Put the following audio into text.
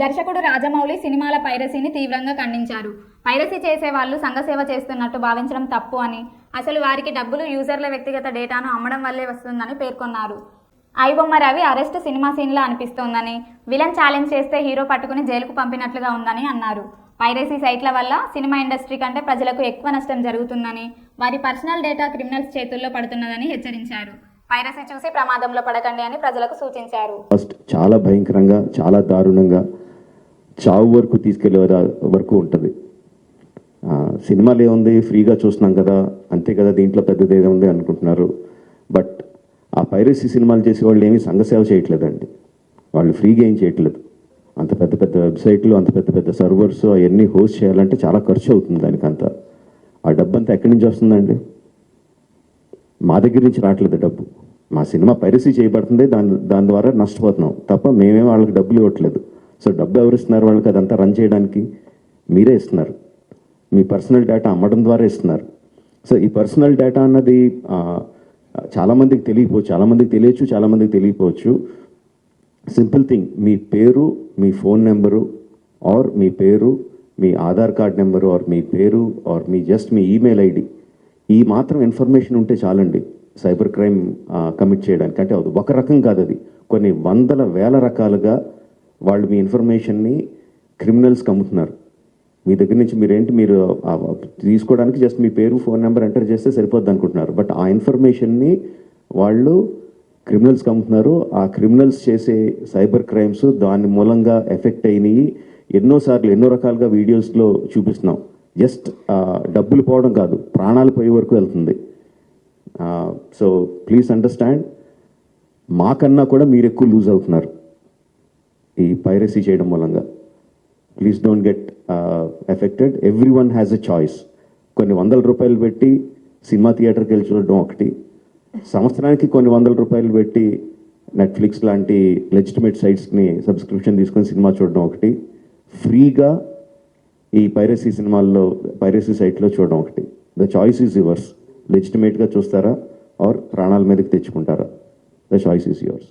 దర్శకుడు రాజమౌళి సినిమాల పైరసీని తీవ్రంగా ఖండించారు. పైరసీ చేసే వాళ్ళు సంఘసేవ చేస్తున్నట్టు భావించడం తప్పు అని, అసలు వారికి డబ్బులు యూజర్ల వ్యక్తిగత డేటాను అమ్మడం వల్లే వస్తుందని పేర్కొన్నారు. ఐబొమ్మ రవి అరెస్ట్ సినిమా సీన్లా అనిపిస్తోందని, విలన్ ఛాలెంజ్ చేస్తే హీరో పట్టుకుని జైలుకు పంపినట్లుగా ఉందని అన్నారు. పైరసీ సైట్ల వల్ల సినిమా ఇండస్ట్రీ కంటే ప్రజలకు ఎక్కువ నష్టం జరుగుతుందని, వారి పర్సనల్ డేటా క్రిమినల్స్ చేతుల్లో పడుతున్నదని హెచ్చరించారు. పైరసీ చూసి ప్రమాదంలో పడకండి అని ప్రజలకు సూచించారు. ఫస్ట్ చాలా భయంకరంగా, చాలా దారుణంగా చావు వరకు తీసుకెళ్లే వరకు ఉంటుంది. సినిమాలు ఏముంది, ఫ్రీగా చూస్తున్నాం కదా, అంతే కదా, దీంట్లో పెద్దది ఏదో ఉంది అనుకుంటున్నారు. బట్ ఆ పైరసీ సినిమాలు చేసే వాళ్ళు ఏమీ సంఘసేవ చేయట్లేదండి. వాళ్ళు ఫ్రీగా ఏం చేయట్లేదు. అంత పెద్ద పెద్ద వెబ్సైట్లు, అంత పెద్ద పెద్ద సర్వర్స్ అవన్నీ హోస్ట్ చేయాలంటే చాలా ఖర్చు అవుతుంది. దానికంతా ఆ డబ్బు అంతా ఎక్కడి నుంచి వస్తుందండి? మా దగ్గర నుంచి రావట్లేదు డబ్బు. మా సినిమా పైరసీ చేయబడుతుంది, దాని ద్వారా నష్టపోతున్నాం తప్ప మేమేం వాళ్ళకి డబ్బులు ఇవ్వట్లేదు. సో డబ్బు ఎవరు ఇస్తున్నారు వాళ్ళకి? అదంతా రన్ చేయడానికి మీరే ఇస్తున్నారు. మీ పర్సనల్ డేటా అమ్మడం ద్వారా ఇస్తున్నారు. సో ఈ పర్సనల్ డేటా అన్నది చాలామందికి తెలియకపోవచ్చు, చాలామందికి తెలియచ్చు, చాలామందికి తెలియకపోవచ్చు. సింపుల్ థింగ్, మీ పేరు, మీ ఫోన్ నెంబరు, ఆర్ మీ పేరు, మీ ఆధార్ కార్డ్ నెంబరు, ఆర్ మీ పేరు, ఆర్ మీ జస్ట్ మీ ఈమెయిల్ ఐడి, ఈ మాత్రం ఇన్ఫర్మేషన్ ఉంటే చాలండి సైబర్ క్రైమ్ కమిట్ చేయడానికి. అంటే ఒక రకం కాదు, అది కొన్ని వందల వేల రకాలుగా వాళ్ళు మీ ఇన్ఫర్మేషన్ని క్రిమినల్స్కి అమ్ముతున్నారు. మీ దగ్గర నుంచి మీరు తీసుకోవడానికి జస్ట్ మీ పేరు, ఫోన్ నెంబర్ ఎంటర్ చేస్తే సరిపోద్ది అనుకుంటున్నారు. బట్ ఆ ఇన్ఫర్మేషన్ని వాళ్ళు క్రిమినల్స్కి అమ్ముతున్నారు. ఆ క్రిమినల్స్ చేసే సైబర్ క్రైమ్స్ దాని మూలంగా ఎఫెక్ట్ అయినాయి. ఎన్నోసార్లు ఎన్నో రకాలుగా వీడియోస్లో చూపిస్తున్నాం. జస్ట్ డబ్బులు పోవడం కాదు, ప్రాణాలు పోయే వరకు వెళ్తుంది. సో ప్లీజ్ అండర్స్టాండ్, మాకన్నా కూడా మీరు ఎక్కువ లూజ్ అవుతున్నారు ఈ పైరసీ చేయడం మూలంగా. Please don't get affected. Every one has a choice. కొన్ని వందల రూపాయలు పెట్టి సినిమా థియేటర్కి వెళ్ళి చూడడం ఒకటి, సంవత్సరానికి కొన్ని వందల రూపాయలు పెట్టి నెట్ఫ్లిక్స్ లాంటి లెజిటిమేట్ సైట్స్ని సబ్స్క్రిప్షన్ తీసుకొని సినిమా చూడడం ఒకటి, ఫ్రీగా ఈ పైరసీ సినిమాల్లో పైరసీ సైట్లో చూడడం ఒకటి. The choice is yours. లెజిటిమేట్గా చూస్తారా ఆర్ ప్రాణాల మీదకి తెచ్చుకుంటారా? The choice is yours.